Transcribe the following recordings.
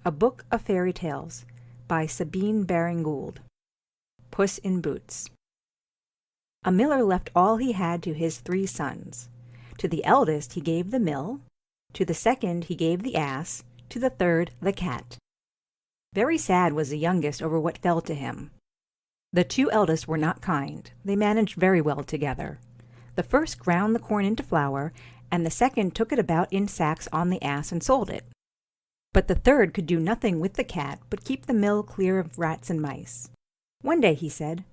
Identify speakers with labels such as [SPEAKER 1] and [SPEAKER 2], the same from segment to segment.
[SPEAKER 1] A Book of Fairy Tales by Sabine Baring-Gould. Puss in Boots. A miller left all he had to his 3 sons. To the eldest he gave the mill, to the second he gave the ass, to the third the cat. Very sad was the youngest over what fell to him. The 2 eldest were not kind. They managed very well together. The first ground the corn into flour, and the second took it about in sacks on the ass and sold it. But the third could do nothing with the cat but keep the mill clear of rats and mice. One day he said,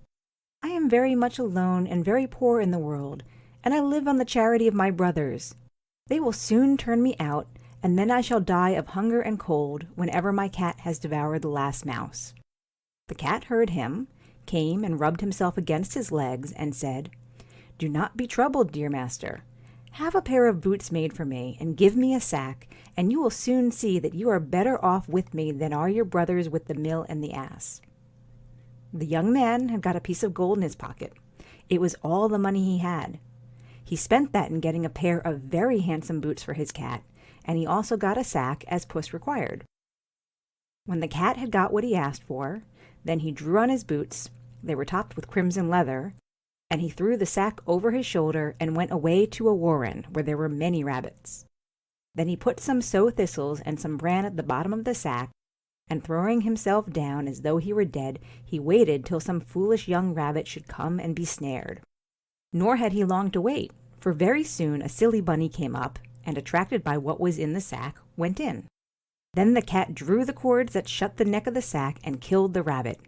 [SPEAKER 1] "I am very much alone and very poor in the world, and I live on the charity of my brothers. They will soon turn me out, and then I shall die of hunger and cold whenever my cat has devoured the last mouse." The cat heard him, came and rubbed himself against his legs, and said, "Do not be troubled, dear master. Have a pair of boots made for me, and give me a sack, and you will soon see that you are better off with me than are your brothers with the mill and the ass." The young man had got a piece of gold in his pocket. It was all the money he had. He spent that in getting a pair of very handsome boots for his cat, and he also got a sack as Puss required. When the cat had got what he asked for, then he drew on his boots, they were topped with crimson leather, and he threw the sack over his shoulder and went away to a warren where there were many rabbits. Then he put some sow thistles and some bran at the bottom of the sack, and throwing himself down as though he were dead, he waited till some foolish young rabbit should come and be snared. Nor had he long to wait, for very soon a silly bunny came up, and attracted by what was in the sack, went in. Then the cat drew the cords that shut the neck of the sack and killed the rabbit.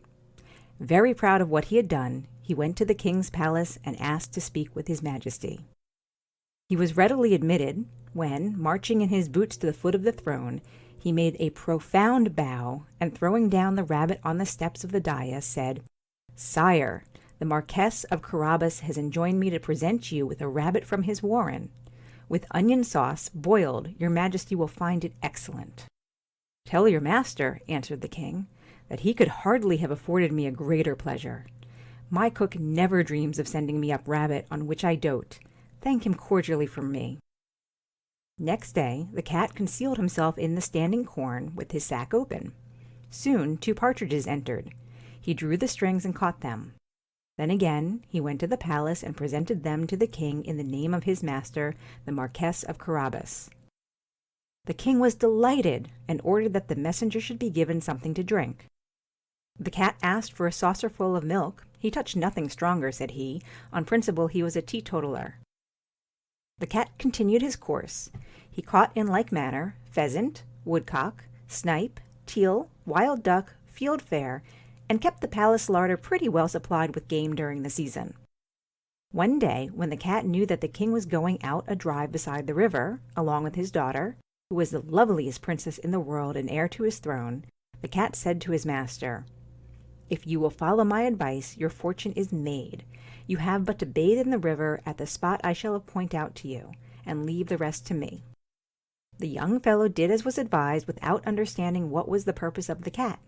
[SPEAKER 1] Very proud of what he had done, he went to the king's palace and asked to speak with his majesty. He was readily admitted, when, marching in his boots to the foot of the throne, he made a profound bow, and throwing down the rabbit on the steps of the dais, said, "Sire, the Marquess of Carabas has enjoined me to present you with a rabbit from his warren. With onion sauce, boiled, your majesty will find it excellent." "Tell your master," answered the king, "that he could hardly have afforded me a greater pleasure. My cook never dreams of sending me up rabbit, on which I dote. Thank him cordially from me." Next day the cat concealed himself in the standing corn, with his sack open. Soon 2 partridges entered. He drew the strings and caught them. Then again he went to the palace and presented them to the king in the name of his master, the Marquess of Carabas. The king was delighted, and ordered that the messenger should be given something to drink. The cat asked for a saucerful of milk. He touched nothing stronger, said he, on principle he was a teetotaler. The cat continued his course. He caught in like manner pheasant, woodcock, snipe, teal, wild duck, fieldfare, and kept the palace larder pretty well supplied with game during the season. One day, when the cat knew that the king was going out a drive beside the river, along with his daughter, who was the loveliest princess in the world and heir to his throne, the cat said to his master, "If you will follow my advice, your fortune is made. You have but to bathe in the river at the spot I shall point out to you, and leave the rest to me." The young fellow did as was advised without understanding what was the purpose of the cat.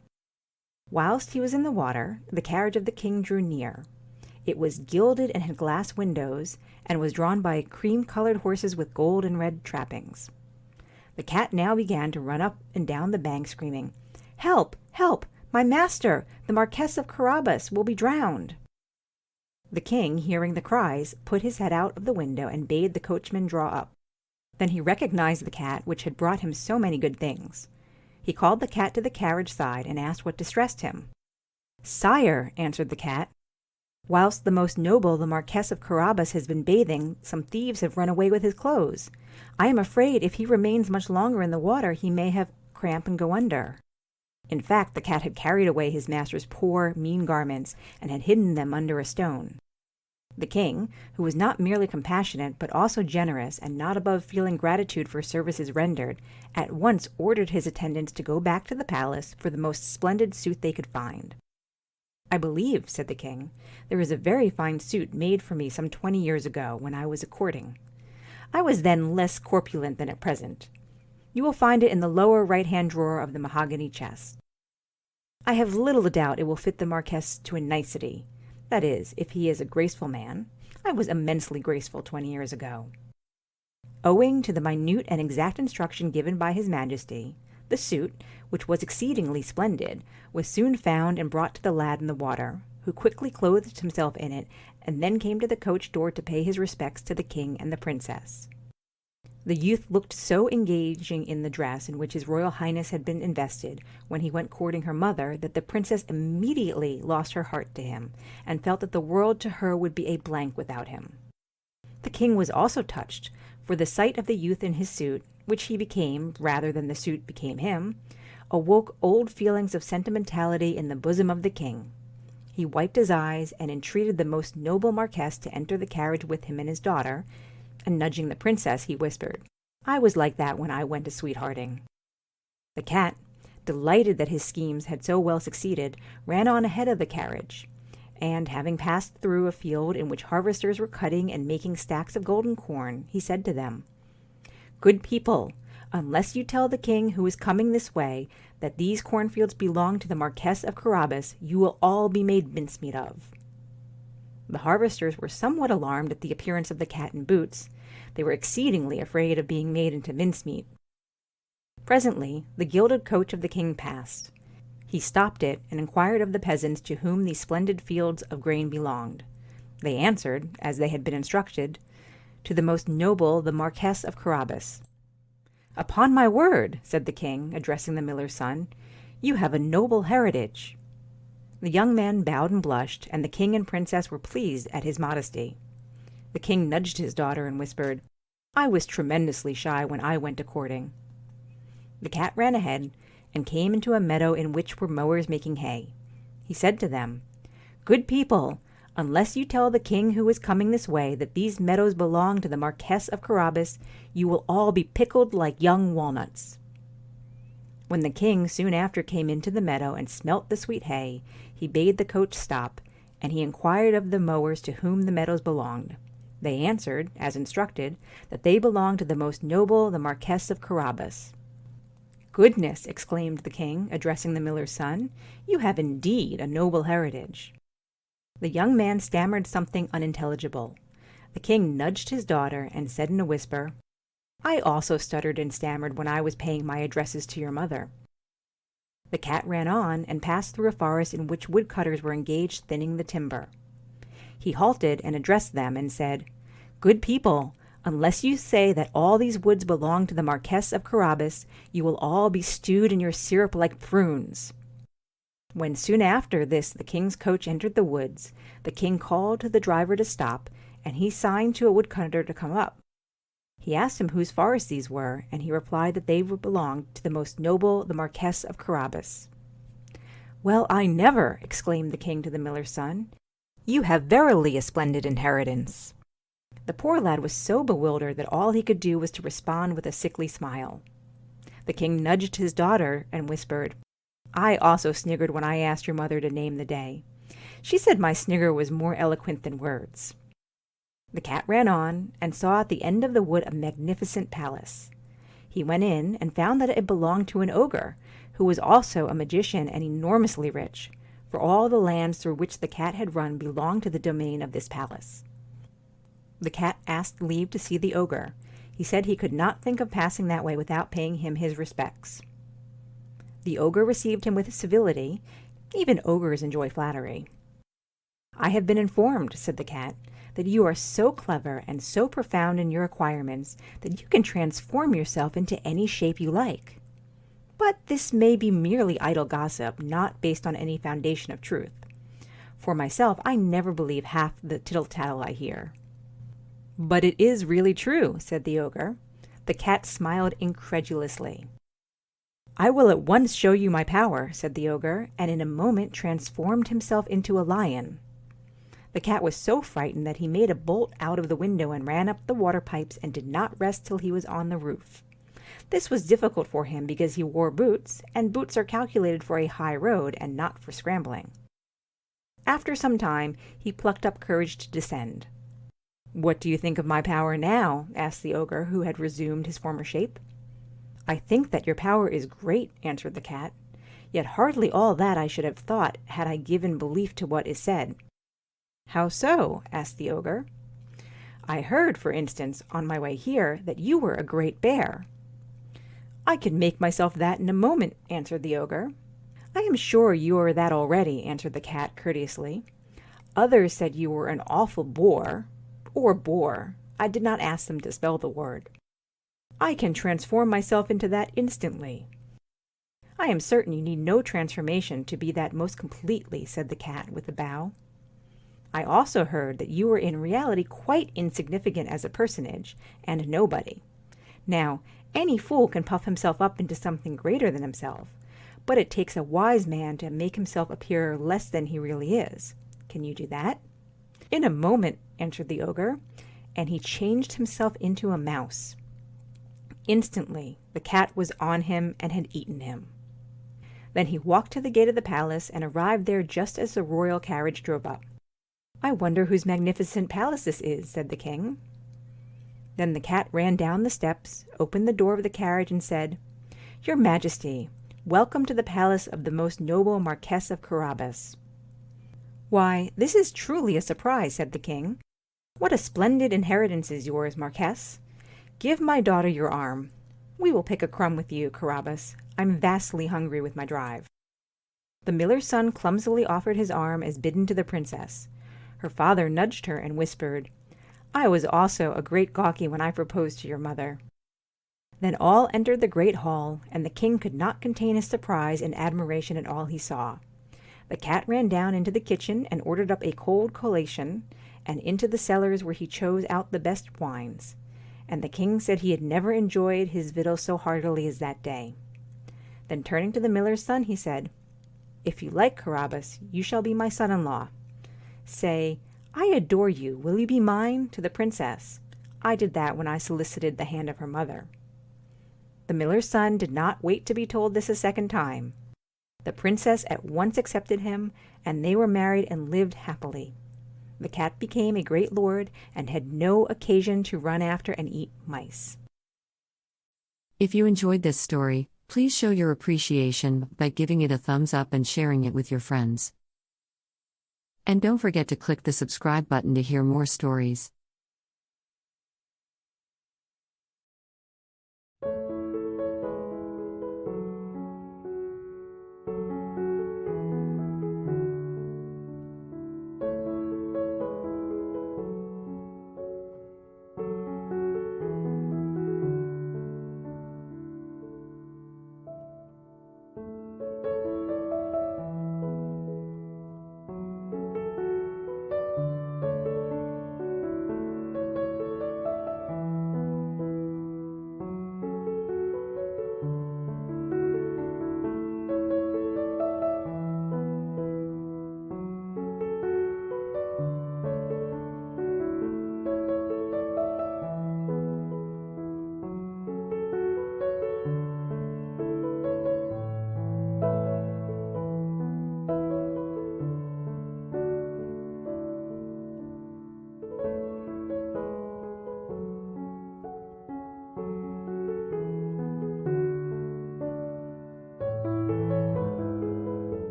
[SPEAKER 1] Whilst he was in the water, the carriage of the king drew near. It was gilded and had glass windows, and was drawn by cream-colored horses with gold and red trappings. The cat now began to run up and down the bank, screaming, "Help! Help! My master, the Marquess of Carabas, will be drowned." The king, hearing the cries, put his head out of the window and bade the coachman draw up. Then he recognized the cat, which had brought him so many good things. He called the cat to the carriage side and asked what distressed him. "Sire," answered the cat, "whilst the most noble, the Marquess of Carabas, has been bathing, some thieves have run away with his clothes. I am afraid if he remains much longer in the water he may have cramp and go under." In fact, the cat had carried away his master's poor, mean garments, and had hidden them under a stone. The king, who was not merely compassionate, but also generous, and not above feeling gratitude for services rendered, at once ordered his attendants to go back to the palace for the most splendid suit they could find. "I believe," said the king, "there is a very fine suit made for me some 20 years ago, when I was a-courting. I was then less corpulent than at present. You will find it in the lower right-hand drawer of the mahogany chest. I have little doubt it will fit the Marquess to a nicety. That is, if he is a graceful man. I was immensely graceful 20 years ago." Owing to the minute and exact instruction given by his majesty, The suit, which was exceedingly splendid, was soon found and brought to the lad in the water, who quickly clothed himself in it, and then came to the coach door to pay his respects to the king and the princess. The youth looked so engaging in the dress in which his royal highness had been invested when he went courting her mother that the princess immediately lost her heart to him, and felt that the world to her would be a blank without him. The king was also touched, for the sight of the youth in his suit, which he became rather than the suit became him, awoke old feelings of sentimentality in the bosom of the king. He wiped his eyes and entreated the most noble marquess to enter the carriage with him and his daughter, and nudging the princess, he whispered, "I was like that when I went a sweethearting." The cat, delighted that his schemes had so well succeeded, ran on ahead of the carriage, and having passed through a field in which harvesters were cutting and making stacks of golden corn, he said to them, "Good people, unless you tell the king who is coming this way that these cornfields belong to the Marquess of Carabas, you will all be made mincemeat of." The harvesters were somewhat alarmed at the appearance of the cat in boots. They were exceedingly afraid of being made into mincemeat. Presently the gilded coach of the king passed. He stopped it and inquired of the peasants to whom these splendid fields of grain belonged. They answered, as they had been instructed, "To the most noble, the Marquess of Carabas." "Upon my word," said the king, addressing the miller's son, "you have a noble heritage." The young man bowed and blushed, and the king and princess were pleased at his modesty. The king nudged his daughter and whispered, "I was tremendously shy when I went a courting." The cat ran ahead and came into a meadow in which were mowers making hay. He said to them, "Good people, unless you tell the king who is coming this way that these meadows belong to the Marquess of Carabas, you will all be pickled like young walnuts." When the king soon after came into the meadow and smelt the sweet hay, he bade the coach stop, and he inquired of the mowers to whom the meadows belonged. They answered, as instructed, that they belonged to the most noble, the Marquess of Carabas. "Goodness!" exclaimed the king, addressing the miller's son, "you have indeed a noble heritage." The young man stammered something unintelligible. The king nudged his daughter and said in a whisper, "I also stuttered and stammered when I was paying my addresses to your mother." The cat ran on and passed through a forest in which woodcutters were engaged thinning the timber. He halted and addressed them and said, "Good people, unless you say that all these woods belong to the Marquess of Carabas, you will all be stewed in your syrup like prunes." When soon after this the king's coach entered the woods, the king called to the driver to stop, and he signed to a woodcutter to come up. He asked him whose forests these were, and he replied that they belonged to the most noble, the Marquess of Carabas. "Well, I never!" exclaimed the king to the miller's son. "You have verily a splendid inheritance." The poor lad was so bewildered that all he could do was to respond with a sickly smile. The king nudged his daughter and whispered, "I also sniggered when I asked your mother to name the day. She said my snigger was more eloquent than words." The cat ran on, and saw at the end of the wood a magnificent palace. He went in, and found that it belonged to an ogre, who was also a magician and enormously rich, for all the lands through which the cat had run belonged to the domain of this palace. The cat asked leave to see the ogre. He said he could not think of passing that way without paying him his respects. The ogre received him with civility. Even ogres enjoy flattery. "I have been informed," said the cat, "that you are so clever and so profound in your acquirements that you can transform yourself into any shape you like. But this may be merely idle gossip, not based on any foundation of truth. For myself, I never believe half the tittle-tattle I hear." "But it is really true," said the ogre. The cat smiled incredulously. "I will at once show you my power," said the ogre, and in a moment transformed himself into a lion. The cat was so frightened that he made a bolt out of the window and ran up the water pipes and did not rest till he was on the roof. This was difficult for him because he wore boots, and boots are calculated for a high road and not for scrambling. After some time he plucked up courage to descend. "What do you think of my power now?" asked the ogre, who had resumed his former shape. "I think that your power is great," answered the cat, "yet hardly all that I should have thought had I given belief to what is said." "How so?" asked the ogre. "I heard, for instance, on my way here, that you were a great bear." "I can make myself that in a moment," answered the ogre. "I am sure you are that already," answered the cat courteously. "Others said you were an awful bore, or bore. I did not ask them to spell the word. I can transform myself into that instantly." "I am certain you need no transformation to be that most completely," said the cat with a bow. "I also heard that you were in reality quite insignificant as a personage, and nobody. Now, any fool can puff himself up into something greater than himself, but it takes a wise man to make himself appear less than he really is. Can you do that?" "In a moment," answered the ogre, and he changed himself into a mouse. Instantly the cat was on him and had eaten him. Then he walked to the gate of the palace and arrived there just as the royal carriage drove up. "I wonder whose magnificent palace this is," said the king. Then the cat ran down the steps, opened the door of the carriage, and said, "Your Majesty, welcome to the palace of the most noble Marquess of Carabas." "Why, this is truly a surprise," said the king. "What a splendid inheritance is yours, Marquess! Give my daughter your arm. We will pick a crumb with you, Carabas. I'm vastly hungry with my drive." The miller's son clumsily offered his arm as bidden to the princess. Her father nudged her and whispered, "I was also a great gawky when I proposed to your mother." Then all entered the great hall, and the king could not contain his surprise and admiration at all he saw. The cat ran down into the kitchen and ordered up a cold collation, and into the cellars where he chose out the best wines. And the king said he had never enjoyed his victuals so heartily as that day. Then turning to the miller's son, he said, "If you like, Carabas, you shall be my son-in-law. Say, 'I adore you, will you be mine?' to the princess. I did that when I solicited the hand of her mother." The miller's son did not wait to be told this a second time. The princess at once accepted him, and they were married and lived happily. The cat became a great lord and had no occasion to run after and eat mice.
[SPEAKER 2] If you enjoyed this story, please show your appreciation by giving it a thumbs up and sharing it with your friends. And don't forget to click the subscribe button to hear more stories.